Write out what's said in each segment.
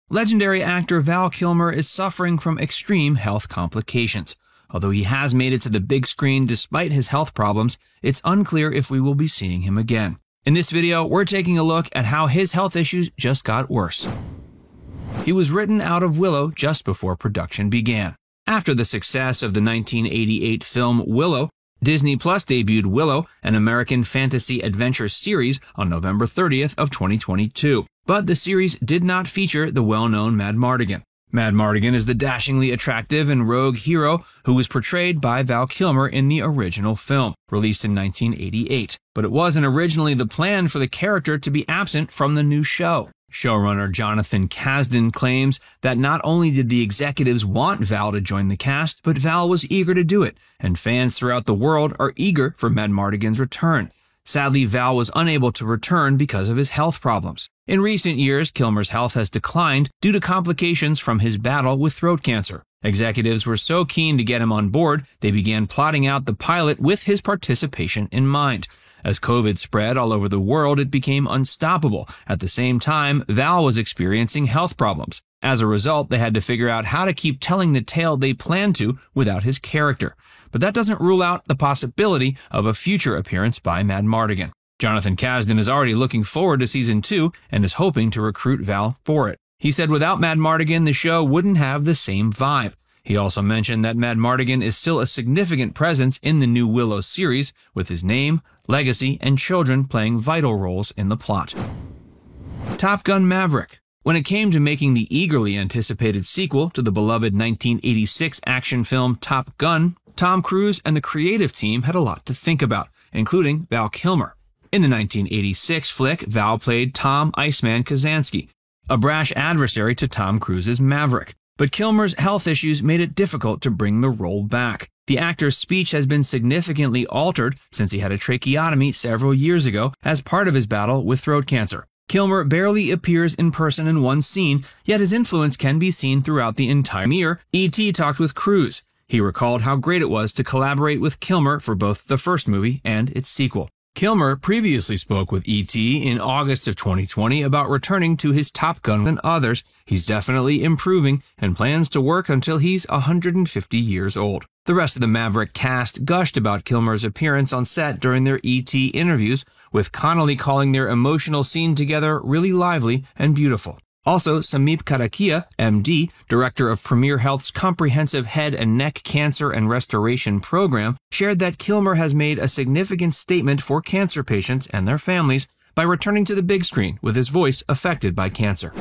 Legendary actor Val Kilmer is suffering from extreme health complications. Although he has made it to the big screen despite his health problems, it's unclear if we will be seeing him again. In this video, we're taking a look at how his health issues just got worse. He was written out of Willow just before production began. After the success of the 1988 film Willow, Disney Plus debuted Willow, an American fantasy adventure series, on November 30th of 2022. But the series did not feature the well-known Madmartigan. Madmartigan is the dashingly attractive and rogue hero who was portrayed by Val Kilmer in the original film, released in 1988. But it wasn't originally the plan for the character to be absent from the new show. Showrunner Jonathan Kasdan claims that not only did the executives want Val to join the cast, but Val was eager to do it, and fans throughout the world are eager for Madmartigan's return. Sadly, Val was unable to return because of his health problems. In recent years, Kilmer's health has declined due to complications from his battle with throat cancer. Executives were so keen to get him on board, they began plotting out the pilot with his participation in mind. As COVID spread all over the world, it became unstoppable. At the same time, Val was experiencing health problems. As a result, they had to figure out how to keep telling the tale they planned to without his character. But that doesn't rule out the possibility of a future appearance by Madmartigan. Jonathan Kasdan is already looking forward to Season 2 and is hoping to recruit Val for it. He said without Madmartigan, the show wouldn't have the same vibe. He also mentioned that Madmartigan is still a significant presence in the new Willow series, with his name, legacy, and children playing vital roles in the plot. Top Gun Maverick. When it came to making the eagerly anticipated sequel to the beloved 1986 action film Top Gun, Tom Cruise and the creative team had a lot to think about, including Val Kilmer. In the 1986 flick, Val played Tom Iceman Kazansky, a brash adversary to Tom Cruise's Maverick. But Kilmer's health issues made it difficult to bring the role back. The actor's speech has been significantly altered since he had a tracheotomy several years ago as part of his battle with throat cancer. Kilmer barely appears in person in one scene, yet his influence can be seen throughout the entire mirror. E.T. talked with Cruise. He recalled how great it was to collaborate with Kilmer for both the first movie and its sequel. Kilmer previously spoke with E.T. in August of 2020 about returning to his Top Gun and others. He's definitely improving and plans to work until he's 150 years old. The rest of the Maverick cast gushed about Kilmer's appearance on set during their E.T. interviews, with Connolly calling their emotional scene together really lively and beautiful. Also, Samip Kadakia, MD, director of Premier Health's comprehensive head and neck cancer and restoration program, shared that Kilmer has made a significant statement for cancer patients and their families by returning to the big screen with his voice affected by cancer.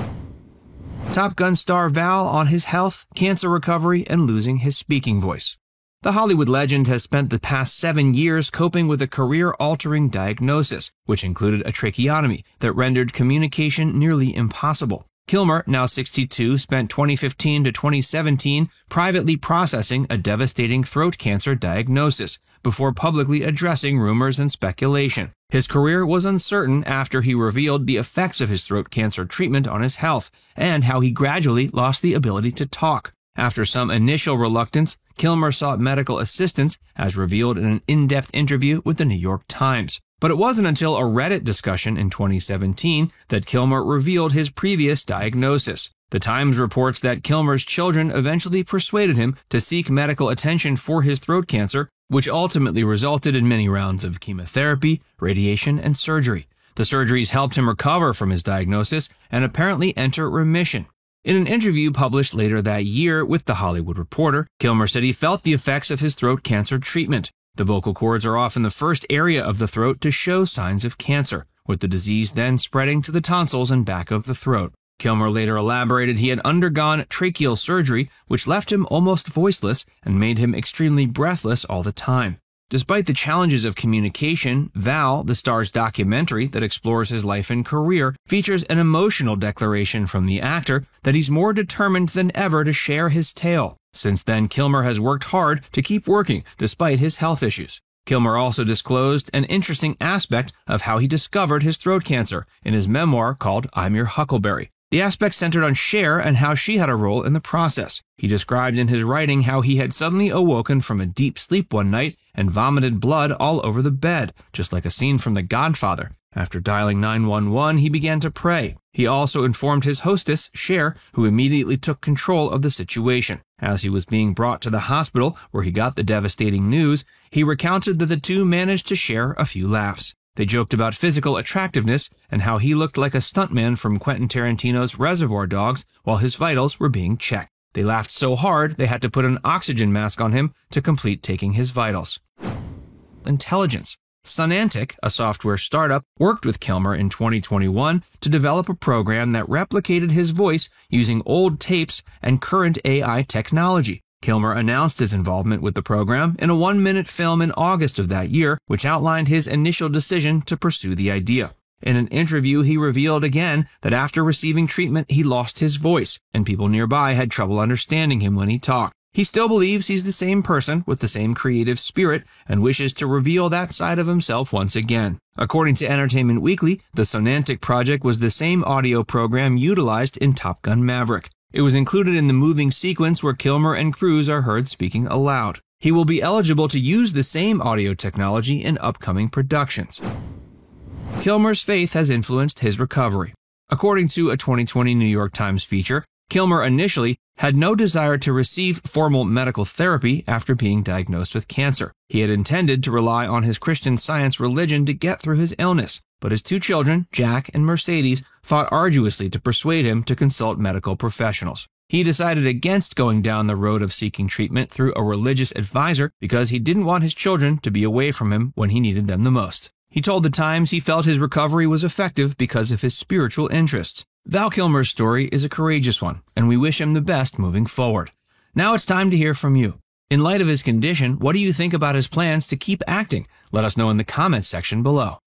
Top Gun star Val on his health, cancer recovery, and losing his speaking voice. The Hollywood legend has spent the past 7 years coping with a career-altering diagnosis, which included a tracheotomy that rendered communication nearly impossible. Kilmer, now 62, spent 2015 to 2017 privately processing a devastating throat cancer diagnosis before publicly addressing rumors and speculation. His career was uncertain after he revealed the effects of his throat cancer treatment on his health and how he gradually lost the ability to talk. After some initial reluctance, Kilmer sought medical assistance, as revealed in an in-depth interview with the New York Times. But it wasn't until a Reddit discussion in 2017 that Kilmer revealed his previous diagnosis. The Times reports that Kilmer's children eventually persuaded him to seek medical attention for his throat cancer, which ultimately resulted in many rounds of chemotherapy, radiation, and surgery. The surgeries helped him recover from his diagnosis and apparently enter remission. In an interview published later that year with The Hollywood Reporter, Kilmer said he felt the effects of his throat cancer treatment. The vocal cords are often the first area of the throat to show signs of cancer, with the disease then spreading to the tonsils and back of the throat. Kilmer later elaborated he had undergone tracheal surgery, which left him almost voiceless and made him extremely breathless all the time. Despite the challenges of communication, Val, the star's documentary that explores his life and career, features an emotional declaration from the actor that he's more determined than ever to share his tale. Since then, Kilmer has worked hard to keep working despite his health issues. Kilmer also disclosed an interesting aspect of how he discovered his throat cancer in his memoir called I'm Your Huckleberry. The aspect centered on Cher and how she had a role in the process. He described in his writing how he had suddenly awoken from a deep sleep one night and vomited blood all over the bed, just like a scene from The Godfather. After dialing 911, he began to pray. He also informed his hostess, Cher, who immediately took control of the situation. As he was being brought to the hospital, where he got the devastating news, he recounted that the two managed to share a few laughs. They joked about physical attractiveness and how he looked like a stuntman from Quentin Tarantino's Reservoir Dogs while his vitals were being checked. They laughed so hard they had to put an oxygen mask on him to complete taking his vitals. Intelligence. Sonantic, a software startup, worked with Kilmer in 2021 to develop a program that replicated his voice using old tapes and current AI technology. Kilmer announced his involvement with the program in a 1-minute film in August of that year, which outlined his initial decision to pursue the idea. In an interview, he revealed again that after receiving treatment, he lost his voice, and people nearby had trouble understanding him when he talked. He still believes he's the same person with the same creative spirit and wishes to reveal that side of himself once again. According to Entertainment Weekly, the Sonantic project was the same audio program utilized in Top Gun Maverick. It was included in the moving sequence where Kilmer and Cruise are heard speaking aloud. He will be eligible to use the same audio technology in upcoming productions. Kilmer's faith has influenced his recovery. According to a 2020 New York Times feature, Kilmer initially had no desire to receive formal medical therapy after being diagnosed with cancer. He had intended to rely on his Christian Science religion to get through his illness, but his two children, Jack and Mercedes, fought arduously to persuade him to consult medical professionals. He decided against going down the road of seeking treatment through a religious advisor because he didn't want his children to be away from him when he needed them the most. He told The Times he felt his recovery was effective because of his spiritual interests. Val Kilmer's story is a courageous one, and we wish him the best moving forward. Now it's time to hear from you. In light of his condition, what do you think about his plans to keep acting? Let us know in the comments section below.